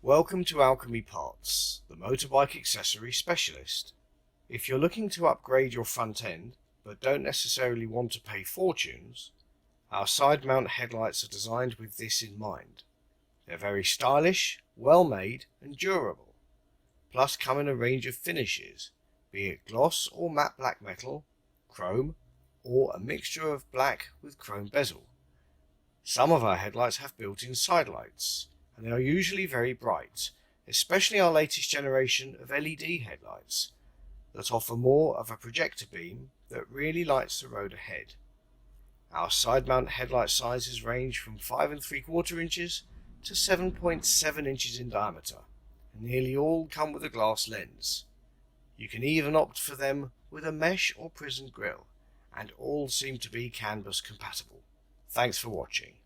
Welcome to Alchemy Parts, the motorbike accessory specialist. If you're looking to upgrade your front end, but don't necessarily want to pay fortunes, our side mount headlights are designed with this in mind. They're very stylish, well made and durable, plus come in a range of finishes, be it gloss or matte black metal, chrome, or a mixture of black with chrome bezel. Some of our headlights have built-in side lights, and they are usually very bright, especially our latest generation of LED headlights that offer more of a projector beam that really lights the road ahead. Our side mount headlight sizes range from 5 3/4 inches to 7.7 inches in diameter, and nearly all come with a glass lens. You can even opt for them with a mesh or prism grille, and all seem to be canvas compatible. Thanks for watching.